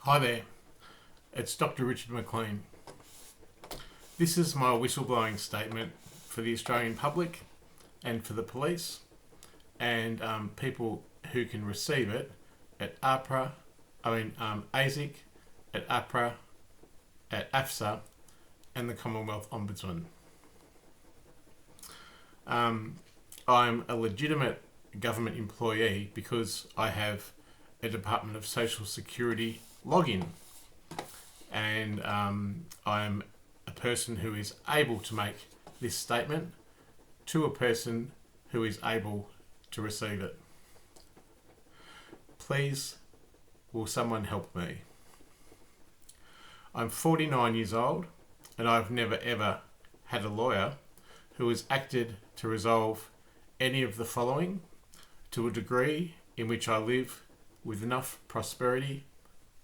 Hi there, it's Dr. Richard Mclean. This is my whistleblowing statement for the Australian public and for the police and people who can receive it at ASIC, at APRA, at AFSA and the Commonwealth Ombudsman. I'm a legitimate government employee because I have a Department of Social Security login, and I'm a person who is able to make this statement to a person who is able to receive it. Please, will someone help me? I'm 49 years old and I've never ever had a lawyer who has acted to resolve any of the following to a degree in which I live with enough prosperity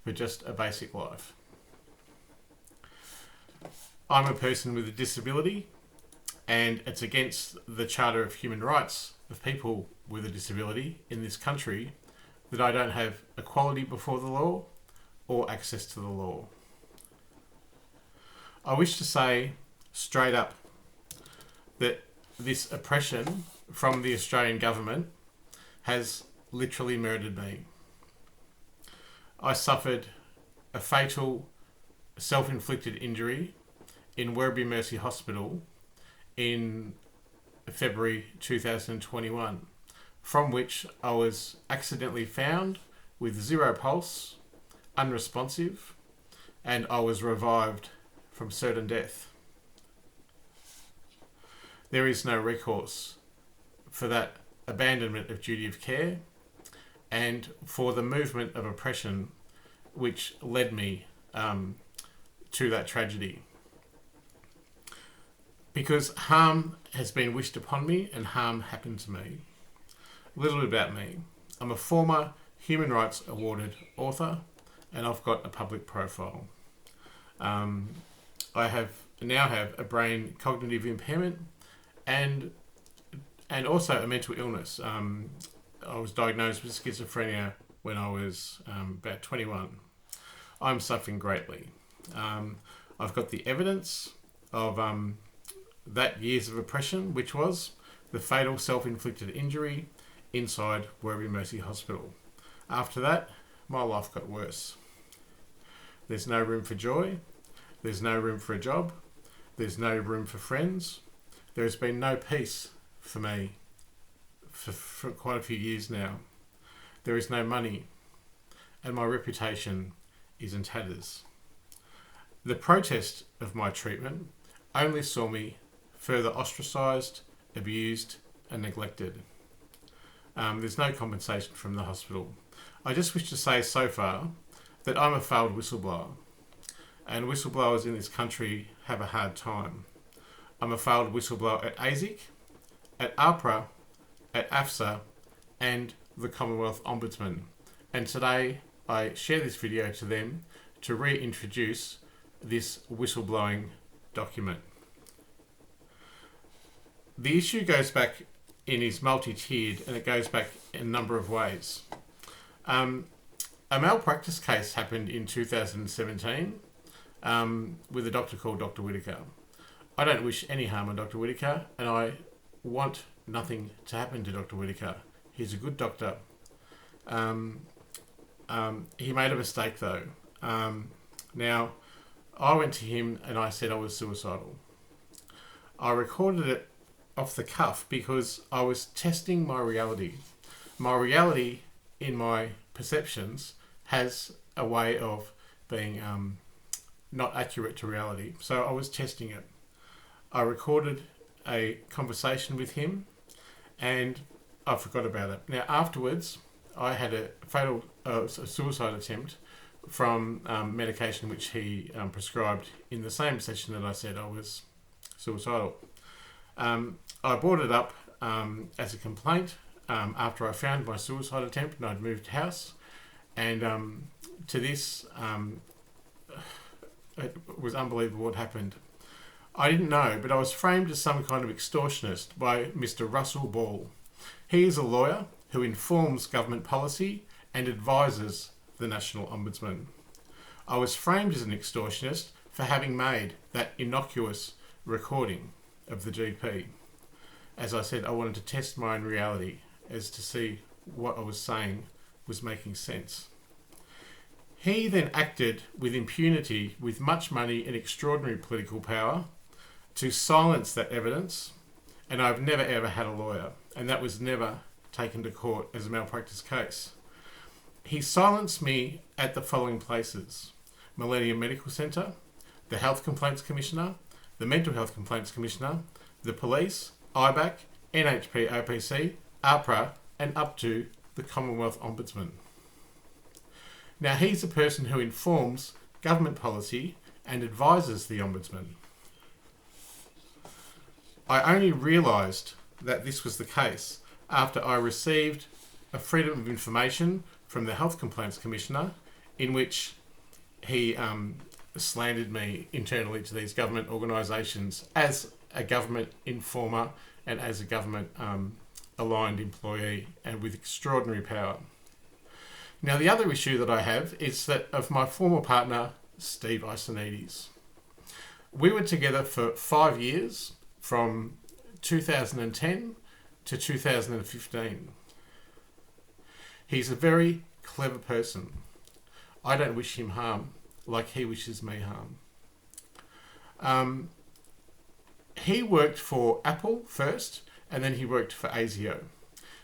for just a basic life. I'm a person with a disability, and it's against the Charter of Human Rights of people with a disability in this country that I don't have equality before the law or access to the law. I wish to say straight up that this oppression from the Australian government has literally murdered me. I suffered a fatal self-inflicted injury in Werribee Mercy Hospital in February 2021, from which I was accidentally found with zero pulse, unresponsive, and I was revived from certain death. There is no recourse for that abandonment of duty of care and for the movement of oppression which led me to that tragedy. Because harm has been wished upon me and harm happened to me. A little bit about me. I'm a former Human Rights Awarded author and I've got a public profile. I now have a brain cognitive impairment and also a mental illness. I was diagnosed with schizophrenia when I was about 21. I'm suffering greatly. I've got the evidence of that years of oppression, which was the fatal self-inflicted injury inside Werribee Mercy Hospital. After that, my life got worse. There's no room for joy. There's no room for a job. There's no room for friends. There has been no peace for me for quite a few years now. There is no money, and my reputation is in tatters. The protest of my treatment only saw me further ostracised, abused, and neglected. There's no compensation from the hospital. I just wish to say so far that I'm a failed whistleblower, and whistleblowers in this country have a hard time. I'm a failed whistleblower at ASIC, at APRA, at AFSA, and the Commonwealth Ombudsman. And today I share this video to them to reintroduce this whistleblowing document. The issue goes back and is multi-tiered, and it goes back in a number of ways. A malpractice case happened in 2017 with a doctor called Dr. Whitaker. I don't wish any harm on Dr. Whitaker, and I want nothing to happen to Dr. Whitaker. He's a good doctor. He made a mistake though. Now, I went to him and I said I was suicidal. I recorded it off the cuff because I was testing my reality. My reality in my perceptions has a way of being not accurate to reality. So I was testing it. I recorded a conversation with him and I forgot about it. Now afterwards, I had a fatal suicide attempt from medication which he prescribed in the same session that I said I was suicidal. I brought it up as a complaint after I found my suicide attempt and I'd moved house. And to this, it was unbelievable what happened. I didn't know, but I was framed as some kind of extortionist by Mr. Russell Ball. He is a lawyer who informs government policy and advises the National Ombudsman. I was framed as an extortionist for having made that innocuous recording of the GP. As I said, I wanted to test my own reality as to see what I was saying was making sense. He then acted with impunity, with much money and extraordinary political power, to silence that evidence, and I've never ever had a lawyer, and that was never taken to court as a malpractice case. He silenced me at the following places: Millennium Medical Centre, the Health Complaints Commissioner, the Mental Health Complaints Commissioner, the police, IBAC, NHP OPC, APRA, and up to the Commonwealth Ombudsman. Now, he's a person who informs government policy and advises the Ombudsman. I only realised that this was the case after I received a Freedom of Information from the Health Complaints Commissioner, in which he slandered me internally to these government organisations as a government informer and as a government aligned employee, and with extraordinary power. Now, the other issue that I have is that of my former partner, Steve Isonides. We were together for 5 years, from 2010 to 2015. He's a very clever person. I don't wish him harm like he wishes me harm. He worked for Apple first, and then he worked for ASIO.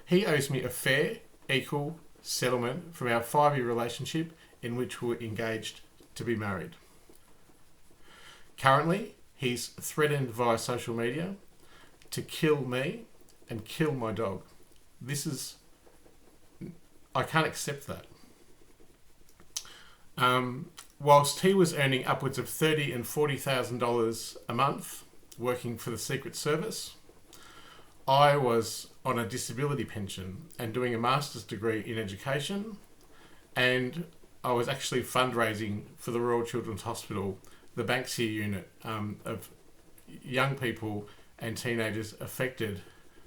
He owes me a fair, equal settlement from our 5-year relationship in which we were engaged to be married. Currently, he's threatened via social media to kill me and kill my dog. I can't accept that. Whilst he was earning upwards of $30,000 and $40,000 a month working for the Secret Service, I was on a disability pension and doing a master's degree in education, and I was actually fundraising for the Royal Children's Hospital, the Banksia unit of young people and teenagers affected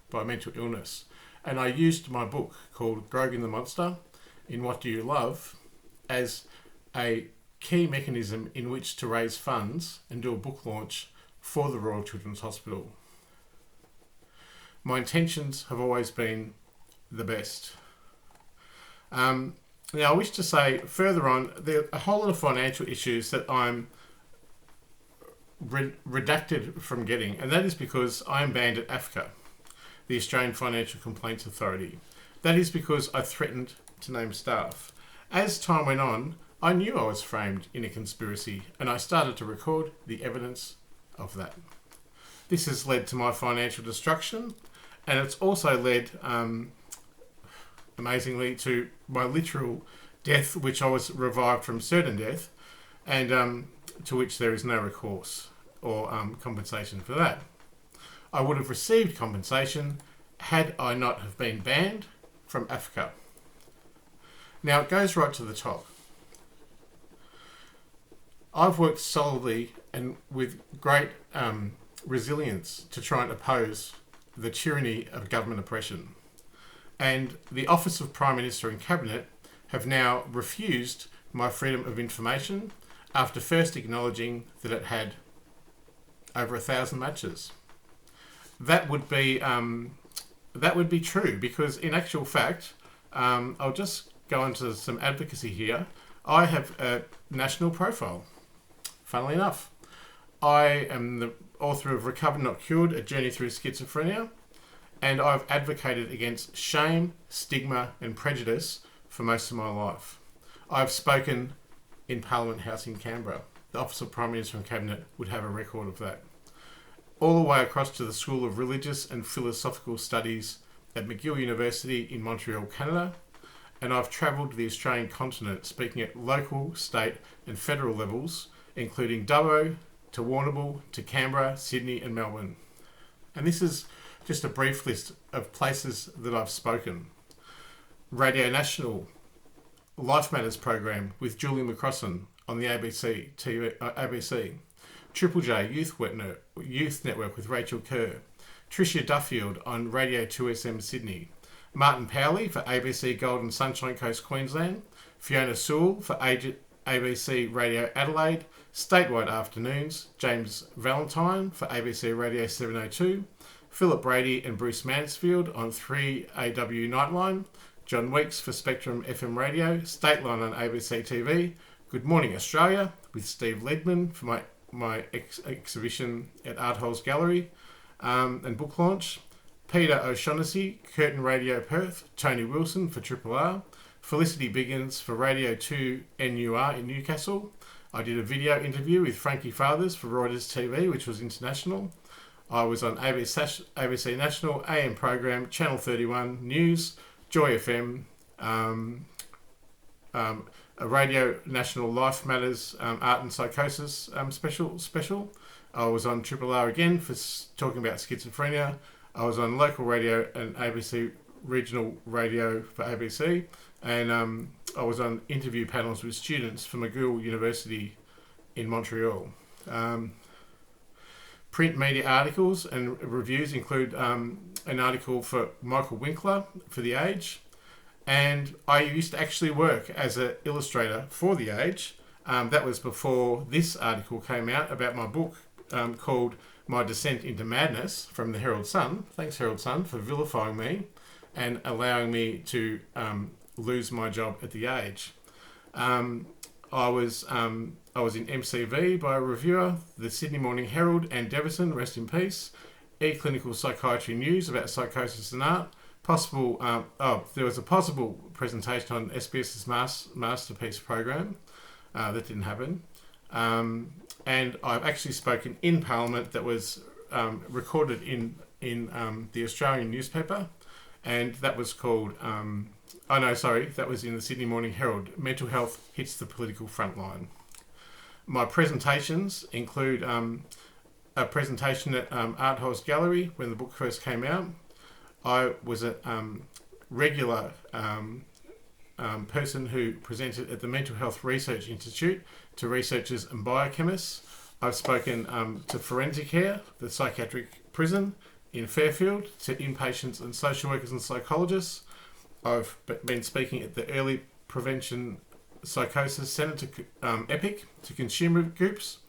by mental illness. And I used my book called Grogan the Monster, In What Do You Love, as a key mechanism in which to raise funds and do a book launch for the Royal Children's Hospital. My intentions have always been the best. Now, I wish to say further on, there are a whole lot of financial issues that I'm redacted from getting, and that is because I am banned at AFCA, the Australian Financial Complaints Authority. That is because I threatened to name staff. As time went on, I knew I was framed in a conspiracy, and I started to record the evidence of that. This has led to my financial destruction, and it's also led, amazingly, to my literal death, which I was revived from certain death, and to which there is no recourse or compensation for that. I would have received compensation had I not have been banned from AFCA. Now, it goes right to the top. I've worked solidly and with great resilience to try and oppose the tyranny of government oppression. And the Office of Prime Minister and Cabinet have now refused my freedom of information after first acknowledging that it had over 1,000 matches. That would be true, because in actual fact, I'll just go into some advocacy here. I have a national profile. Funnily enough, I am the author of Recovered Not Cured, A Journey Through Schizophrenia, and I've advocated against shame, stigma and prejudice for most of my life. I've spoken in Parliament House in Canberra. The Office of Prime Minister and Cabinet would have a record of that. All the way across to the School of Religious and Philosophical Studies at McGill University in Montreal, Canada, and I've travelled to the Australian continent speaking at local, state and federal levels, including Dubbo, to Warrnambool, to Canberra, Sydney and Melbourne. And this is just a brief list of places that I've spoken. Radio National, Life Matters program with Julie McCrossan on the ABC TV, ABC. Triple J Youth Network with Rachel Kerr. Tricia Duffield on Radio 2SM Sydney. Martin Powley for ABC Golden Sunshine Coast Queensland. Fiona Sewell for ABC Radio Adelaide, statewide afternoons, James Valentine for ABC Radio 702, Philip Brady and Bruce Mansfield on 3AW Nightline, John Weeks for Spectrum FM Radio, Stateline on ABC TV, Good Morning Australia with Steve Ledman for my exhibition at Art Holes Gallery and book launch, Peter O'Shaughnessy, Curtin Radio Perth, Tony Wilson for Triple R, Felicity Biggins for Radio 2 NUR in Newcastle. I did a video interview with Frankie Fathers for Reuters TV, which was international. I was on ABC National, AM program, Channel 31, News, Joy FM, a Radio National Life Matters Art and Psychosis special. I was on Triple R again for talking about schizophrenia. I was on local radio and ABC regional radio for ABC, and I was on interview panels with students from McGill University in Montreal. Print media articles and reviews include an article for Michael Winkler for The Age, and I used to actually work as an illustrator for The Age. That was before this article came out about my book called My Descent into Madness from the Herald Sun. Thanks, Herald Sun, for vilifying me and allowing me to lose my job at The Age. I was in MCV by a reviewer, the Sydney Morning Herald and Deverson, rest in peace, E-Clinical Psychiatry News about psychosis and art, there was a possible presentation on SBS's Masterpiece program. That didn't happen. And I've actually spoken in Parliament that was recorded in the Australian newspaper, and that was called, that was in the Sydney Morning Herald, Mental Health Hits the Political Frontline. My presentations include a presentation at Art Holes Gallery when the book first came out. I was a regular person who presented at the Mental Health Research Institute to researchers and biochemists. I've spoken to Forensic Care, the psychiatric prison in Fairfield, to inpatients and social workers and psychologists. I've been speaking at the Early Prevention Psychosis Centre to EPIC, to consumer groups.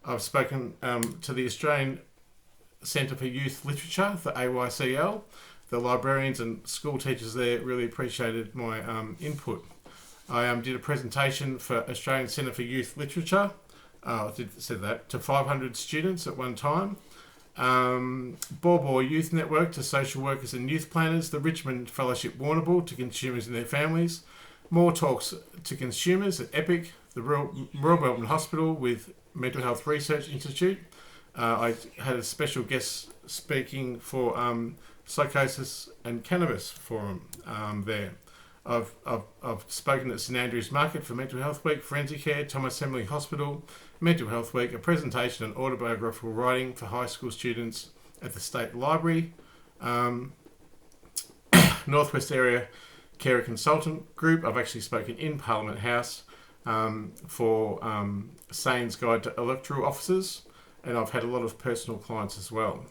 I've spoken to the Australian Centre for Youth Literature, the AYCL. The librarians and school teachers there really appreciated my input. I did a presentation for Australian Centre for Youth Literature, to 500 students at one time. Bor Youth Network to social workers and youth planners, the Richmond Fellowship Warrnambool to consumers and their families, more talks to consumers at EPIC, the Royal Melbourne Hospital with Mental Health Research Institute. I had a special guest speaking for Psychosis and Cannabis Forum there. I've spoken at St Andrews Market for Mental Health Week, Forensic Care, Thomas Emily Hospital, Mental Health Week, a presentation on autobiographical writing for high school students at the State Library, Northwest Area Carer Consultant Group. I've actually spoken in Parliament House for Sane's Guide to Electoral Officers, and I've had a lot of personal clients as well.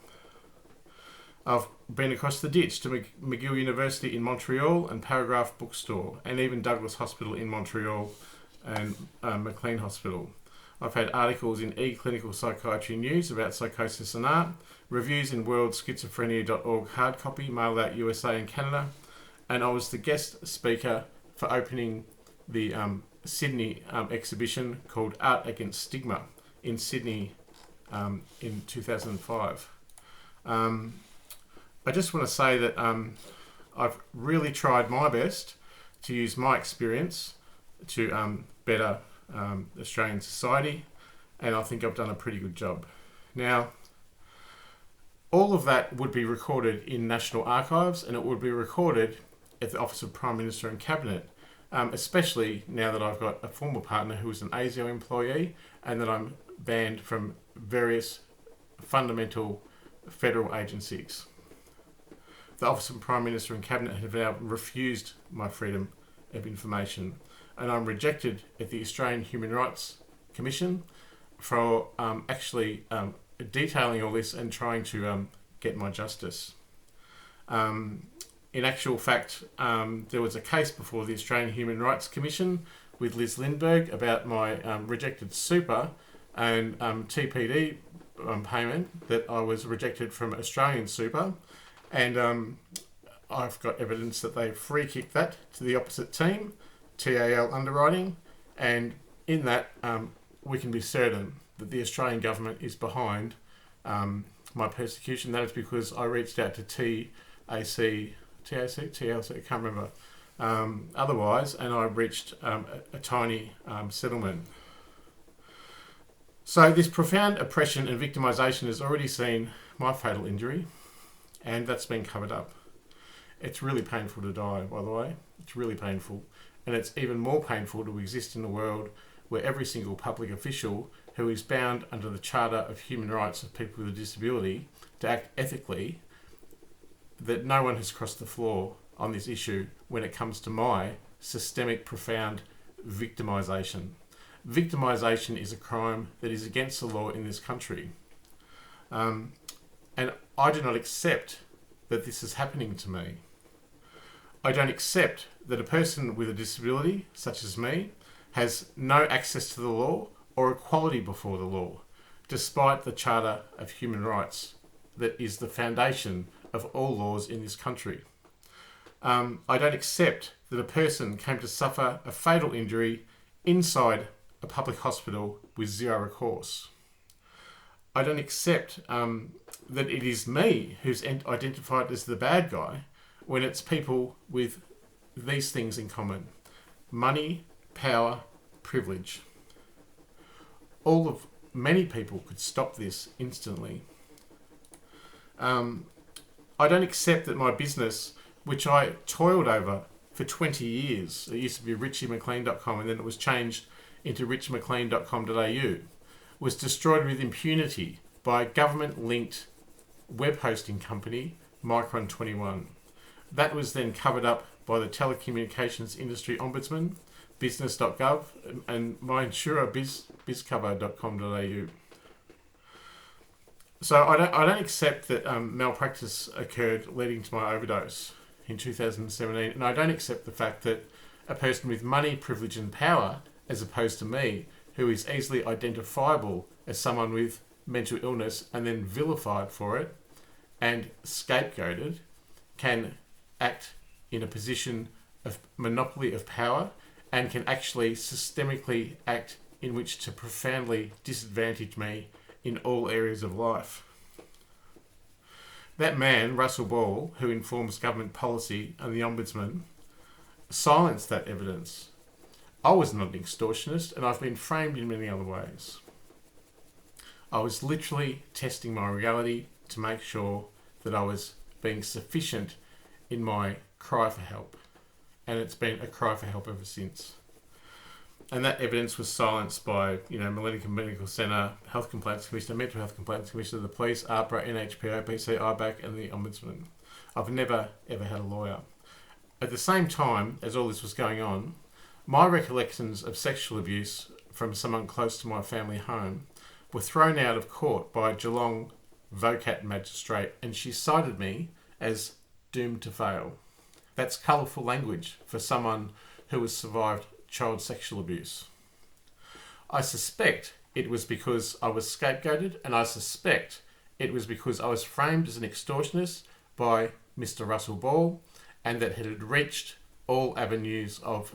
I've been across the ditch to McGill University in Montreal and Paragraph Bookstore, and even Douglas Hospital in Montreal and Mclean Hospital. I've had articles in E-Clinical Psychiatry News about psychosis and art, reviews in worldschizophrenia.org hard copy, mailed out USA and Canada, and I was the guest speaker for opening the Sydney exhibition called Art Against Stigma in Sydney in 2005. I just want to say that I've really tried my best to use my experience to better Australian society, and I think I've done a pretty good job. Now, all of that would be recorded in National Archives, and it would be recorded at the Office of Prime Minister and Cabinet, especially now that I've got a former partner who is an ASIO employee and that I'm banned from various fundamental federal agencies. The Office of Prime Minister and Cabinet have now refused my freedom of information, and I'm rejected at the Australian Human Rights Commission for actually detailing all this and trying to get my justice. In actual fact, there was a case before the Australian Human Rights Commission with Liz Lindbergh about my rejected super and TPD payment that I was rejected from Australian super, and I've got evidence that they free kicked that to the opposite team, TAL Underwriting, and in that we can be certain that the Australian government is behind my persecution. That is because I reached out to TLC, I can't remember, otherwise, and I reached a tiny settlement. So this profound oppression and victimisation has already seen my fatal injury, and that's been covered up. It's really painful to die, by the way. It's really painful. And it's even more painful to exist in a world where every single public official who is bound under the Charter of Human Rights of People with a Disability to act ethically, that no one has crossed the floor on this issue when it comes to my systemic, profound victimisation. Victimisation is a crime that is against the law in this country. And I do not accept that this is happening to me. I don't accept that a person with a disability, such as me, has no access to the law or equality before the law, despite the Charter of Human Rights that is the foundation of all laws in this country. I don't accept that a person came to suffer a fatal injury inside a public hospital with zero recourse. I don't accept that it is me who's identified as the bad guy when it's people with these things in common: money, power, privilege. Many people could stop this instantly. I don't accept that my business, which I toiled over for 20 years, it used to be richymclean.com and then it was changed into richmclean.com.au, was destroyed with impunity by a government-linked web hosting company, Micron 21. That was then covered up by the Telecommunications Industry Ombudsman, business.gov, and my insurer, bizcover.com.au. So I don't accept that malpractice occurred leading to my overdose in 2017, and I don't accept the fact that a person with money, privilege and power, as opposed to me, who is easily identifiable as someone with mental illness and then vilified for it and scapegoated, can act in a position of monopoly of power and can actually systemically act in which to profoundly disadvantage me in all areas of life. That man, Russell Ball, who informs government policy and the Ombudsman, silenced that evidence. I was not an extortionist, and I've been framed in many other ways. I was literally testing my reality to make sure that I was being sufficient in my cry for help. And it's been a cry for help ever since. And that evidence was silenced by, Millennium Medical Centre, Health Complaints Commissioner, Mental Health Complaints Commissioner, the police, AHPRA, NHP, OPC, IBAC, and the Ombudsman. I've never, ever had a lawyer. At the same time as all this was going on, my recollections of sexual abuse from someone close to my family home were thrown out of court by a Geelong VOCAT magistrate, and she cited me as doomed to fail. That's colourful language for someone who has survived child sexual abuse. I suspect it was because I was scapegoated, and I suspect it was because I was framed as an extortionist by Mr. Russell Ball, and that it had reached all avenues of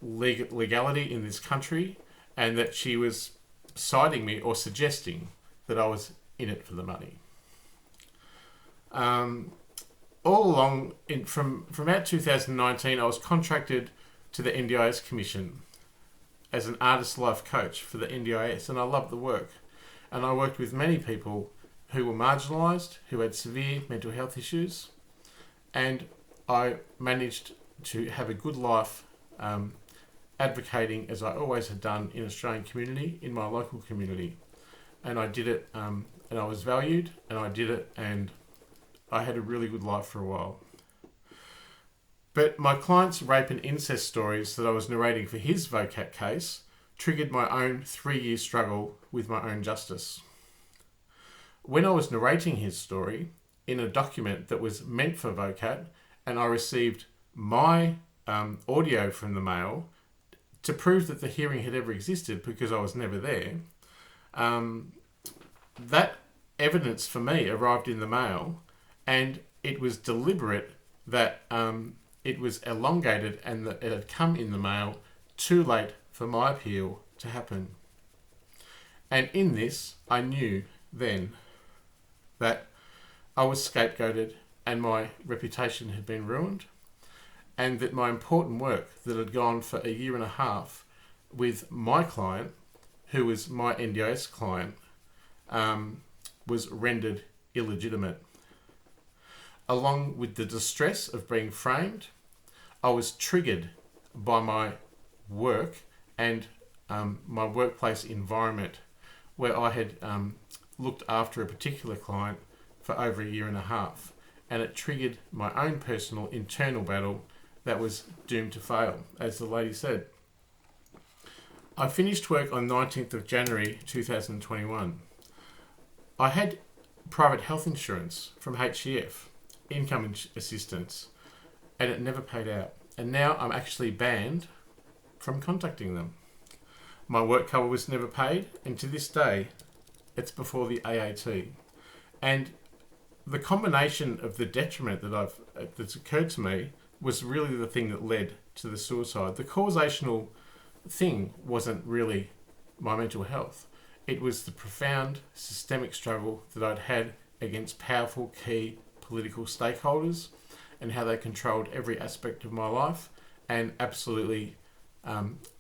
legality in this country, and that she was citing me or suggesting that I was in it for the money. All along, from about 2019, I was contracted to the NDIS Commission as an artist life coach for the NDIS, and I loved the work. And I worked with many people who were marginalised, who had severe mental health issues, and I managed to have a good life advocating, as I always had done in Australian community, in my local community. And I did it, and I was valued, and I did it, and I had a really good life for a while. But my client's rape and incest stories that I was narrating for his VOCAT case triggered my own 3-year struggle with my own justice. When I was narrating his story in a document that was meant for VOCAT, and I received my audio from the mail to prove that the hearing had ever existed because I was never there. That evidence for me arrived in the mail, and it was deliberate that it was elongated and that it had come in the mail too late for my appeal to happen. And in this, I knew then that I was scapegoated and my reputation had been ruined, and that my important work that had gone for a year and a half with my client, who was my NDIS client, was rendered illegitimate. Along with the distress of being framed, I was triggered by my work and my workplace environment, where I had looked after a particular client for over a year and a half, and it triggered my own personal internal battle that was doomed to fail, as the lady said. I finished work on 19th of January 2021. I had private health insurance from HCF, income assistance, and it never paid out. And now I'm actually banned from contacting them. My work cover was never paid, and to this day, it's before the AAT. And the combination of the detriment that's occurred to me was really the thing that led to the suicide. The causational thing wasn't really my mental health. It was the profound systemic struggle that I'd had against powerful key political stakeholders and how they controlled every aspect of my life and absolutely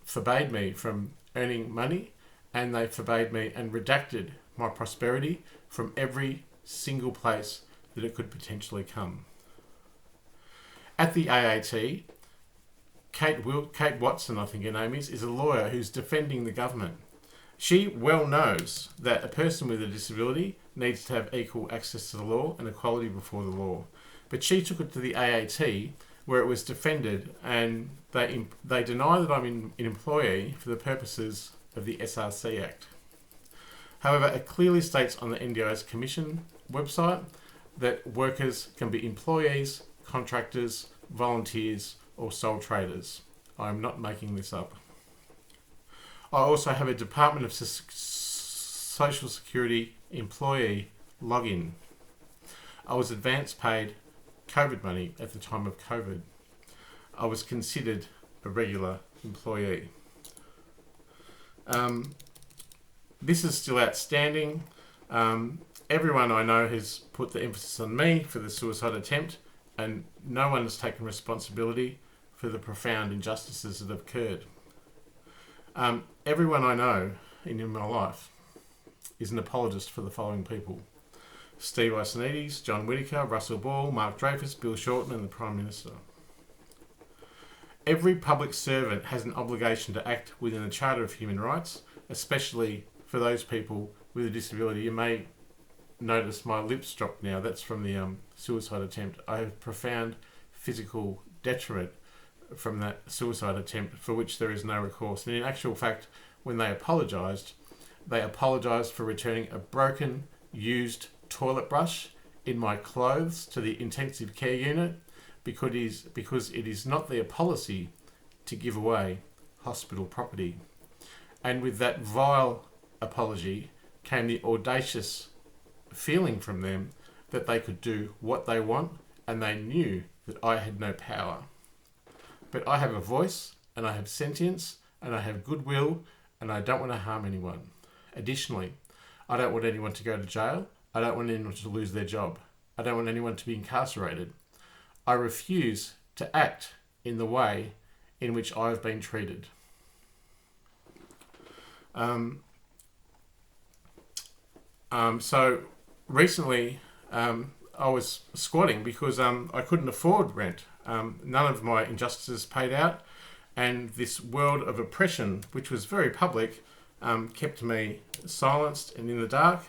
forbade me from earning money, and they forbade me and redacted my prosperity from every single place that it could potentially come. At the AAT, Kate Watson, I think her name is a lawyer who's defending the government. She well knows that a person with a disability needs to have equal access to the law and equality before the law. But she took it to the AAT, where it was defended, and they deny that I'm an employee for the purposes of the SRC Act. However, it clearly states on the NDIS Commission website that workers can be employees, contractors, volunteers, or sole traders. I'm not making this up. I also have a Department of Social Security employee login. I was advance paid COVID money at the time of COVID. I was considered a regular employee. This is still outstanding. Everyone I know has put the emphasis on me for the suicide attempt, and no one has taken responsibility for the profound injustices that have occurred. Everyone I know in my life is an apologist for the following people: Steve Icenides, John Whittaker, Russell Ball, Mark Dreyfus, Bill Shorten, and the Prime Minister. Every public servant has an obligation to act within the Charter of Human Rights, especially for those people with a disability. You may notice my lips dropped now. That's from the suicide attempt. I have profound physical detriment from that suicide attempt for which there is no recourse. And in actual fact, when they apologised for returning a broken, used toilet brush in my clothes to the intensive care unit because it is not their policy to give away hospital property. And with that vile apology came the audacious feeling from them that they could do what they want, and they knew that I had no power. But I have a voice, and I have sentience, and I have goodwill, and I don't want to harm anyone. Additionally, I don't want anyone to go to jail. I don't want anyone to lose their job. I don't want anyone to be incarcerated. I refuse to act in the way in which I have been treated. So recently, I was squatting because I couldn't afford rent. None of my injustices paid out, and this world of oppression, which was very public, kept me silenced and in the dark,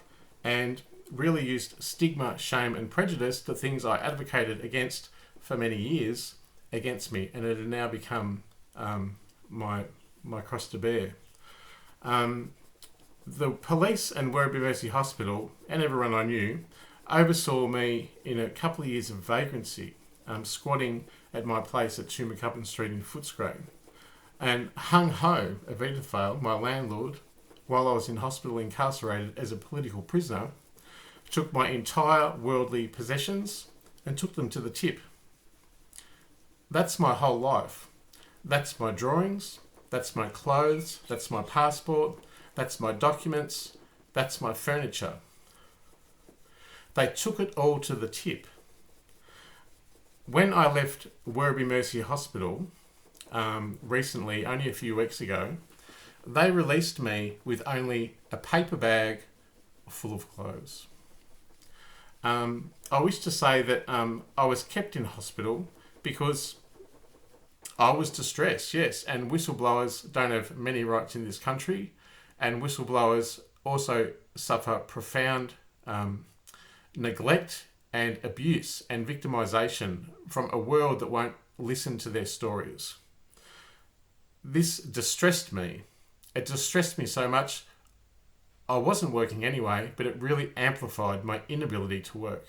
and really used stigma, shame, and prejudice, the things I advocated against for many years, against me, and it had now become my cross to bear. The police and Werribee Mercy Hospital and everyone I knew oversaw me in a couple of years of vagrancy, squatting at my place at 2 McCubbin Street in Footscray. And Hung Ho, Avitafale, my landlord, while I was in hospital incarcerated as a political prisoner, took my entire worldly possessions and took them to the tip. That's my whole life. That's my drawings, that's my clothes, that's my passport, that's my documents, that's my furniture. They took it all to the tip. When I left Werribee Mercy Hospital recently, only a few weeks ago, they released me with only a paper bag full of clothes. I wish to say that I was kept in hospital because I was distressed, yes, and whistleblowers don't have many rights in this country, and whistleblowers also suffer profound neglect and abuse and victimisation from a world that won't listen to their stories. This distressed me. It distressed me so much, I wasn't working anyway, but it really amplified my inability to work.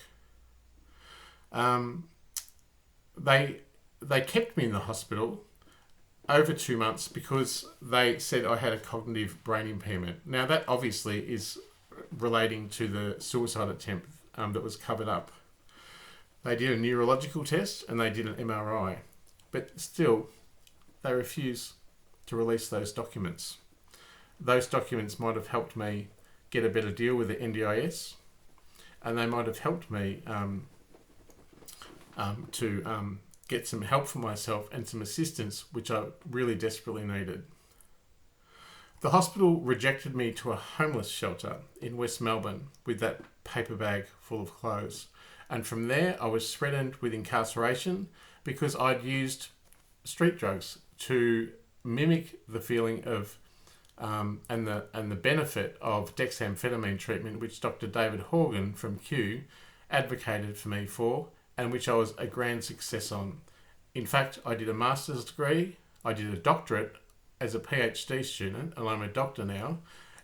They kept me in the hospital over 2 months because they said I had a cognitive brain impairment. Now that obviously is relating to the suicide attempt that was covered up. They did a neurological test and they did an MRI, but still they refused to release those documents. Those documents might have helped me get a better deal with the NDIS, and they might have helped me to get some help for myself and some assistance, which I really desperately needed. The hospital rejected me to a homeless shelter in West Melbourne with that paper bag full of clothes. And from there, I was threatened with incarceration because I'd used street drugs to mimic the feeling of and the benefit of dexamphetamine treatment, which Dr. David Horgan from Kew advocated for me for, and which I was a grand success on. In fact, I did a master's degree, I did a doctorate as a PhD student, and I'm a doctor now,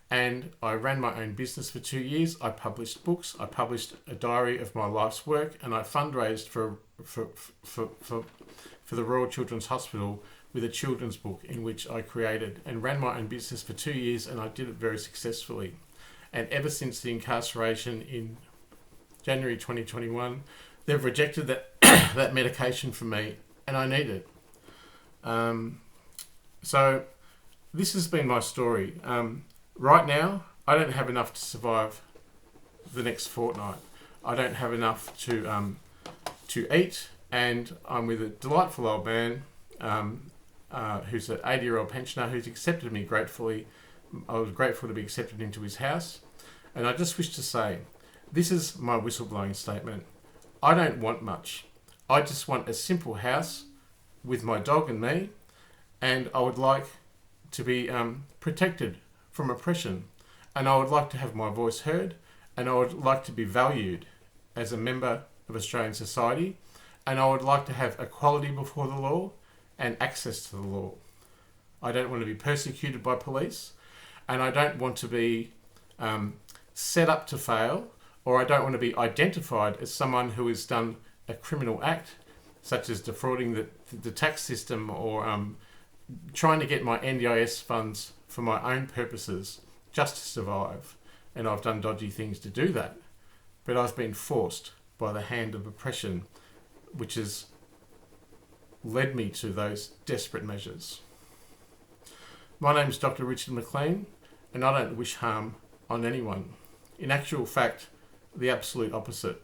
and I ran my own business for 2 years. I published books, I published a diary of my life's work, and I fundraised for the Royal Children's Hospital with a children's book in which I created and ran my own business for 2 years, and I did it very successfully. And ever since the incarceration in January 2021, they've rejected that medication from me, and I need it. So this has been my story. Right now, I don't have enough to survive the next fortnight. I don't have enough to eat, and I'm with a delightful old man who's an 80-year-old pensioner who's accepted me gratefully. I was grateful to be accepted into his house. And I just wish to say, this is my whistleblowing statement. I don't want much. I just want a simple house with my dog and me, and I would like to be protected from oppression, and I would like to have my voice heard, and I would like to be valued as a member of Australian society, and I would like to have equality before the law and access to the law. I don't want to be persecuted by police, and I don't want to be set up to fail, or I don't want to be identified as someone who has done a criminal act, such as defrauding the tax system, or trying to get my NDIS funds for my own purposes just to survive. And I've done dodgy things to do that. But I've been forced by the hand of oppression, which has led me to those desperate measures. My name's Dr. Richard Mclean, and I don't wish harm on anyone. In actual fact, the absolute opposite.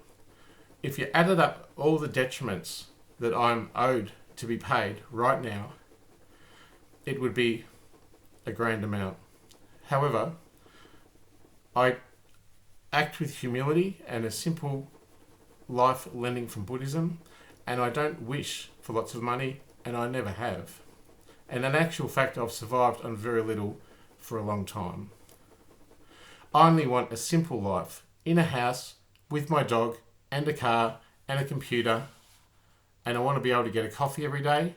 If you added up all the detriments that I'm owed to be paid right now, it would be a grand amount. However, I act with humility and a simple life lending from Buddhism, and I don't wish for lots of money, and I never have. And in actual fact, I've survived on very little for a long time. I only want a simple life in a house with my dog and a car and a computer, and I want to be able to get a coffee every day,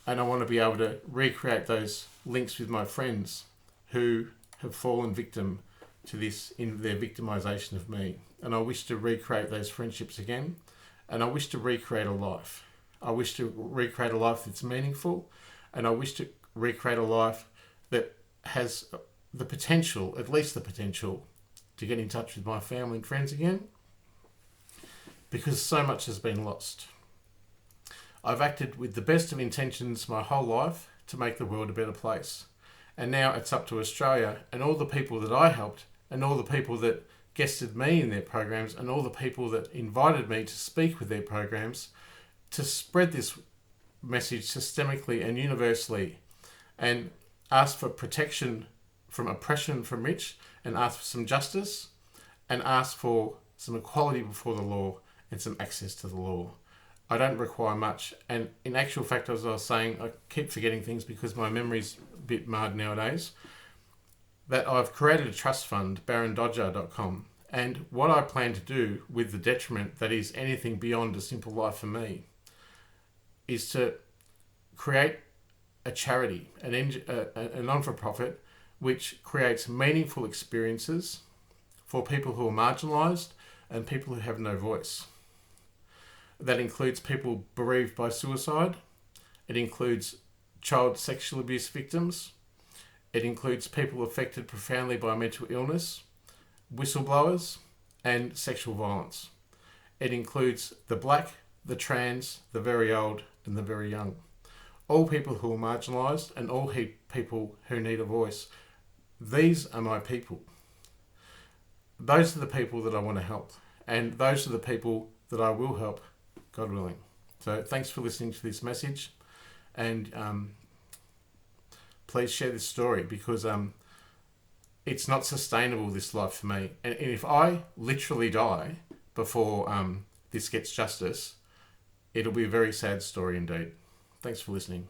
and I want to be able to recreate those links with my friends who have fallen victim to this in their victimisation of me. And I wish to recreate those friendships again, and I wish to recreate a life. I wish to recreate a life that's meaningful, and I wish to recreate a life that has the potential, at least the potential, to get in touch with my family and friends again, because so much has been lost. I've acted with the best of intentions my whole life to make the world a better place. And now it's up to Australia and all the people that I helped and all the people that guested me in their programs and all the people that invited me to speak with their programs to spread this message systemically and universally and ask for protection from oppression from rich and ask for some justice and ask for some equality before the law and some access to the law. I don't require much, and in actual fact, as I was saying, I keep forgetting things because my memory's a bit marred nowadays, that I've created a trust fund, barondodger.com, and what I plan to do with the detriment that is anything beyond a simple life for me is to create a charity, a non-for-profit, which creates meaningful experiences for people who are marginalised and people who have no voice. That includes people bereaved by suicide. It includes child sexual abuse victims. It includes people affected profoundly by mental illness, whistleblowers, and sexual violence. It includes the black, the trans, the very old, and the very young. All people who are marginalised and all people who need a voice. These are my people. Those are the people that I want to help. And those are the people that I will help, God willing. So thanks for listening to this message, and please share this story because it's not sustainable, this life for me. And if I literally die before this gets justice, it'll be a very sad story indeed. Thanks for listening.